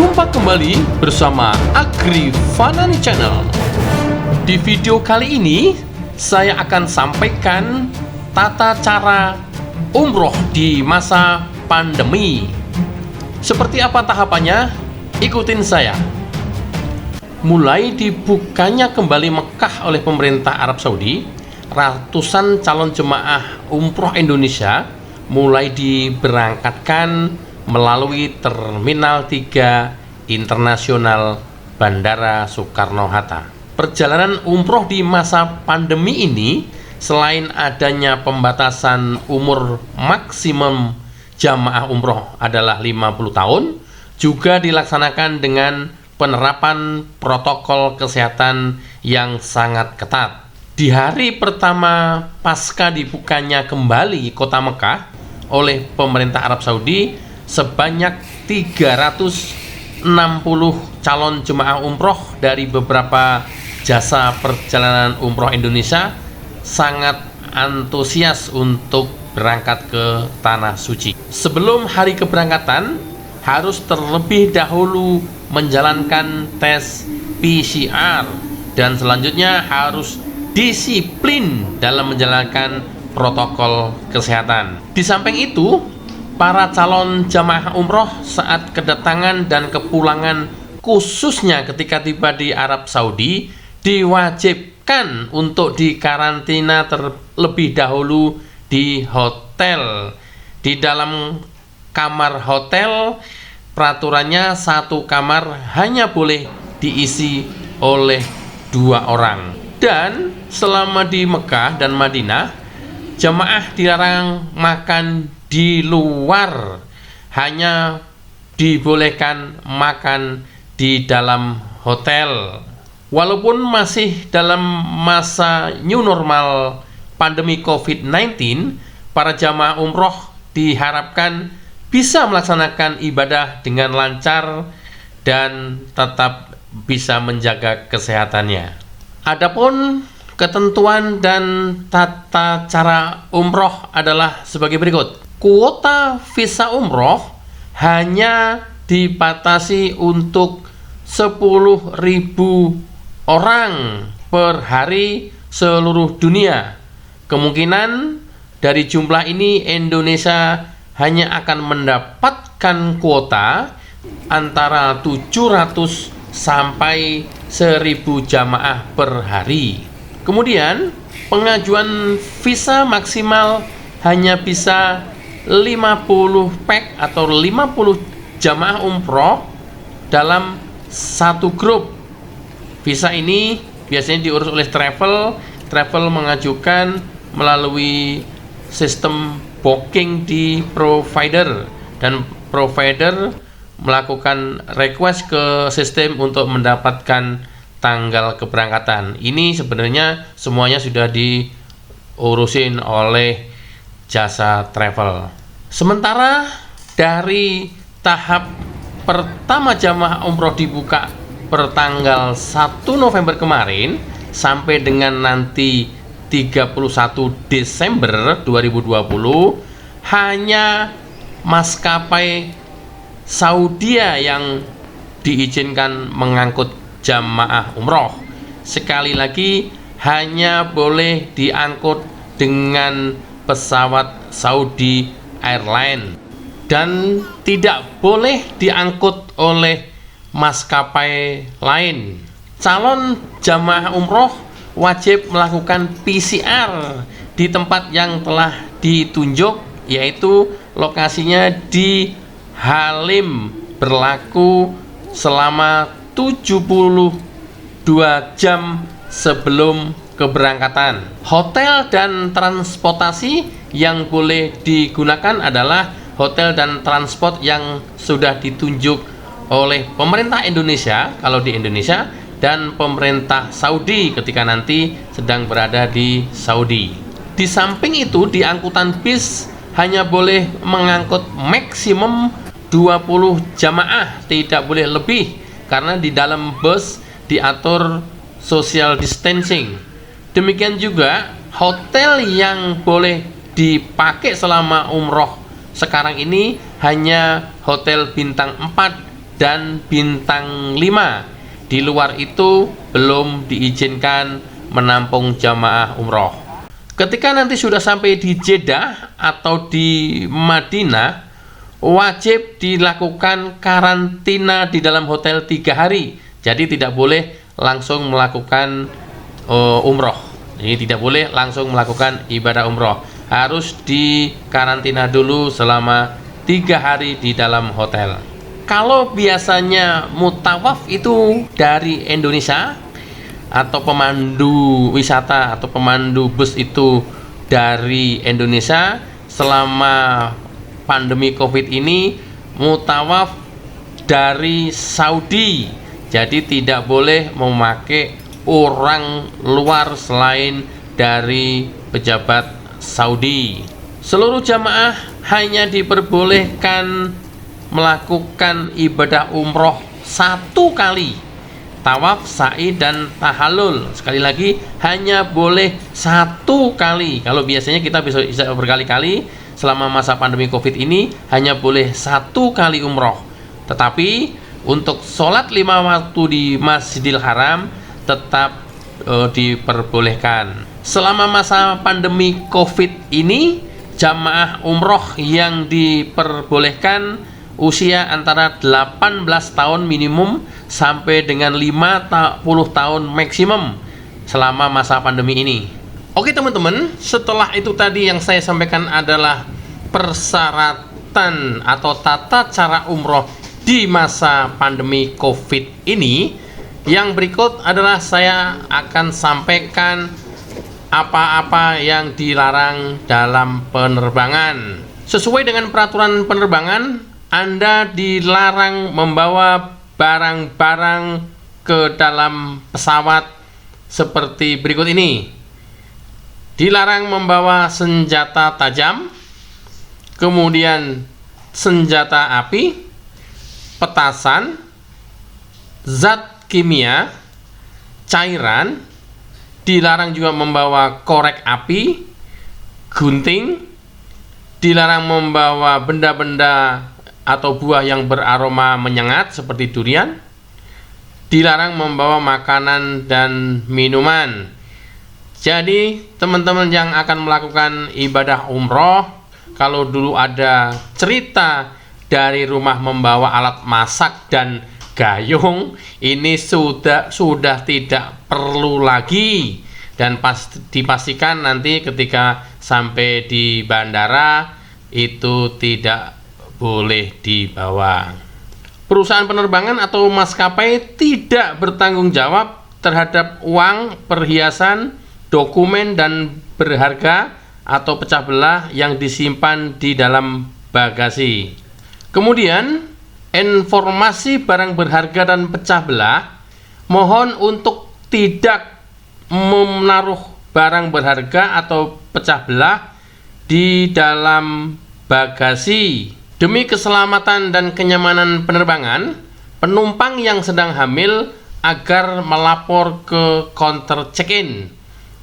Jumpa kembali bersama Agri Fanani Channel. Di video kali ini saya akan sampaikan tata cara umroh di masa pandemi. Seperti apa tahapannya? Ikutin saya. Mulai dibukanya kembali Mekah oleh pemerintah Arab Saudi, ratusan calon jemaah umroh Indonesia mulai diberangkatkan melalui Terminal 3 Internasional Bandara Soekarno-Hatta. Perjalanan umroh di masa pandemi ini, selain adanya pembatasan umur maksimum jamaah umroh adalah 50 tahun, juga dilaksanakan dengan penerapan protokol kesehatan yang sangat ketat. Di hari pertama pasca dibukanya kembali kota Mekah oleh pemerintah Arab Saudi, sebanyak 360 calon jemaah umroh dari beberapa jasa perjalanan umroh Indonesia sangat antusias untuk berangkat ke Tanah Suci. Sebelum hari keberangkatan, harus terlebih dahulu menjalankan tes PCR dan selanjutnya harus disiplin dalam menjalankan protokol kesehatan. Di samping itu, para calon jamaah umroh saat kedatangan dan kepulangan, khususnya ketika tiba di Arab Saudi, diwajibkan untuk dikarantina terlebih dahulu di hotel. Di dalam kamar hotel, peraturannya satu kamar hanya boleh diisi oleh 2 orang. Dan selama di Mekah dan Madinah, jamaah dilarang makan di luar, hanya dibolehkan makan di dalam hotel. Walaupun masih dalam masa new normal pandemi COVID-19, para jamaah umroh diharapkan bisa melaksanakan ibadah dengan lancar dan tetap bisa menjaga kesehatannya. Adapun ketentuan dan tata cara umroh adalah sebagai berikut. Kuota visa umroh hanya dibatasi untuk 10.000 orang per hari seluruh dunia. Kemungkinan dari jumlah ini Indonesia hanya akan mendapatkan kuota antara 700 sampai 1.000 jamaah per hari. Kemudian pengajuan visa maksimal hanya bisa 50 pack atau 50 jamaah umroh dalam satu grup. Visa ini biasanya diurus oleh travel mengajukan melalui sistem booking di provider, dan provider melakukan request ke sistem untuk mendapatkan tanggal keberangkatan. Ini sebenarnya semuanya sudah diurusin oleh jasa travel. Sementara dari tahap pertama jamaah umroh dibuka per tanggal 1 November kemarin sampai dengan nanti 31 Desember 2020, hanya maskapai Saudia yang diizinkan mengangkut jamaah umroh. Sekali lagi, hanya boleh diangkut dengan pesawat Saudi Airlines dan tidak boleh diangkut oleh maskapai lain. Calon jamaah umroh wajib melakukan PCR di tempat yang telah ditunjuk, yaitu lokasinya di Halim, berlaku selama 72 jam sebelum keberangkatan. Hotel dan transportasi yang boleh digunakan adalah hotel dan transport yang sudah ditunjuk oleh pemerintah Indonesia kalau di Indonesia, dan pemerintah Saudi ketika nanti sedang berada di Saudi. Di samping itu, di angkutan bis hanya boleh mengangkut maksimum 20 jamaah, tidak boleh lebih, karena di dalam bus diatur social distancing. Demikian juga hotel yang boleh dipakai selama umroh sekarang ini hanya hotel bintang 4 dan bintang 5. Di luar itu belum diizinkan menampung jamaah umroh. Ketika nanti sudah sampai di Jeddah atau di Madinah, wajib dilakukan karantina di dalam hotel 3 hari. Jadi tidak boleh langsung melakukan umroh. Ini tidak boleh langsung melakukan ibadah umroh. Harus dikarantina dulu selama 3 hari di dalam hotel. Kalau biasanya mutawaf itu dari Indonesia, atau pemandu wisata atau pemandu bus itu dari Indonesia, selama pandemi COVID ini mutawaf dari Saudi. Jadi tidak boleh memakai orang luar selain dari pejabat Saudi. Seluruh jamaah hanya diperbolehkan melakukan ibadah umroh 1 kali, tawaf, sa'i, dan tahallul. Sekali lagi, hanya boleh 1 kali. Kalau biasanya kita bisa berkali-kali, selama masa pandemi COVID ini hanya boleh 1 kali umroh. Tetapi untuk sholat 5 waktu di Masjidil Haram tetap diperbolehkan. Selama masa pandemi COVID ini, jamaah umroh yang diperbolehkan usia antara 18 tahun minimum sampai dengan 50 tahun maksimum selama masa pandemi ini. Oke teman-teman, setelah itu tadi yang saya sampaikan adalah persyaratan atau tata cara umroh di masa pandemi COVID ini. Yang berikut adalah saya akan sampaikan apa-apa yang dilarang dalam penerbangan. Sesuai dengan peraturan penerbangan, Anda dilarang membawa barang-barang ke dalam pesawat seperti berikut ini. Dilarang membawa senjata tajam, kemudian senjata api, petasan, zat kimia, cairan. Dilarang juga membawa korek api, gunting. Dilarang membawa benda-benda atau buah yang beraroma menyengat seperti durian. Dilarang membawa makanan dan minuman. Jadi teman-teman yang akan melakukan ibadah umroh, kalau dulu ada cerita dari rumah membawa alat masak dan gayung, ini sudah tidak perlu lagi. Dan dipastikan nanti ketika sampai di bandara itu tidak boleh dibawa. Perusahaan penerbangan atau maskapai tidak bertanggung jawab terhadap uang, perhiasan, dokumen, dan berharga atau pecah belah yang disimpan di dalam bagasi. Kemudian, informasi barang berharga dan pecah belah, mohon untuk tidak menaruh barang berharga atau pecah belah di dalam bagasi. Demi keselamatan dan kenyamanan penerbangan, penumpang yang sedang hamil agar melapor ke counter check-in.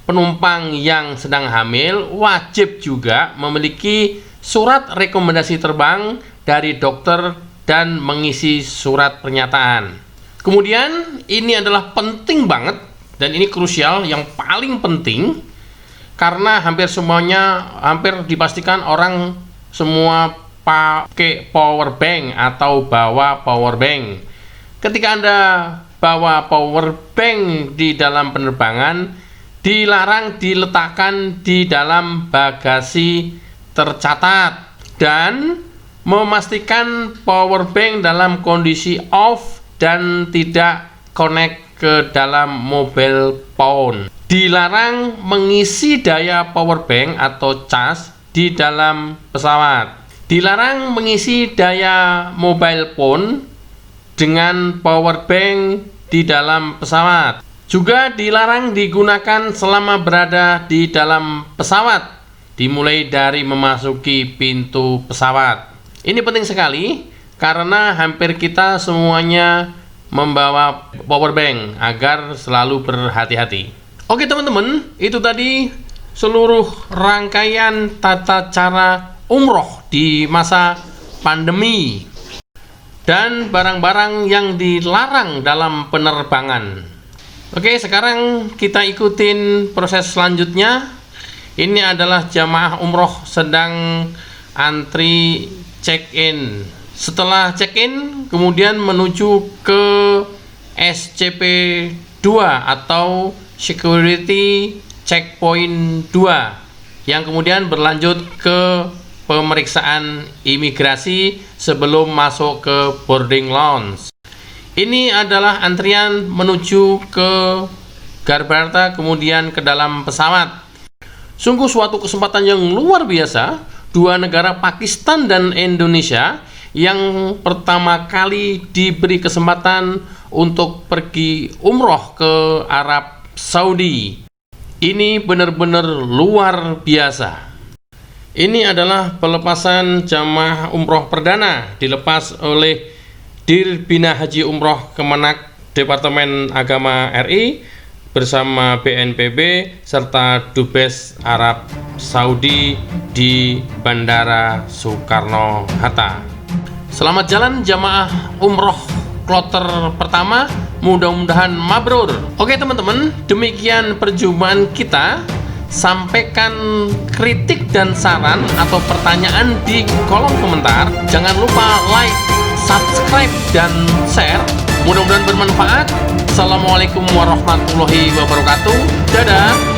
Penumpang yang sedang hamil wajib juga memiliki surat rekomendasi terbang dari dokter dan mengisi surat pernyataan. Kemudian ini adalah penting banget dan ini krusial, yang paling penting, karena hampir dipastikan orang semua pakai power bank atau bawa power bank. Ketika Anda bawa power bank di dalam penerbangan, dilarang diletakkan di dalam bagasi tercatat, dan memastikan power bank dalam kondisi off dan tidak connect ke dalam mobile phone. Dilarang mengisi daya power bank atau cas di dalam pesawat. Dilarang mengisi daya mobile phone dengan power bank di dalam pesawat. Juga dilarang digunakan selama berada di dalam pesawat, dimulai dari memasuki pintu pesawat. Ini penting sekali karena hampir kita semuanya membawa power bank agar selalu berhati-hati. Oke teman-teman, itu tadi seluruh rangkaian tata cara umroh di masa pandemi. dan barang-barang yang dilarang dalam penerbangan. Oke, sekarang kita ikutin proses selanjutnya. Ini adalah jamaah umroh sedang antri check-in. Setelah check-in, kemudian menuju ke SCP 2 atau Security Checkpoint 2, yang kemudian berlanjut ke pemeriksaan imigrasi sebelum masuk ke boarding lounge. Ini adalah antrian menuju ke Gibraltar, kemudian ke dalam pesawat. Sungguh suatu kesempatan yang luar biasa, dua negara Pakistan dan Indonesia yang pertama kali diberi kesempatan untuk pergi umroh ke Arab Saudi. Ini benar-benar luar biasa. Ini adalah pelepasan jamaah umroh perdana dilepas oleh Dir Bina Haji Umroh Kemenak Departemen Agama RI bersama BNPB serta Dubes Arab Saudi di Bandara Soekarno-Hatta. Selamat jalan jamaah umroh kloter pertama, mudah-mudahan mabrur. Oke teman-teman, demikian perjumpaan kita. Sampaikan kritik dan saran atau pertanyaan di kolom komentar. Jangan lupa like, subscribe, dan share. Mudah-mudahan bermanfaat. Assalamualaikum warahmatullahi wabarakatuh. Dadah.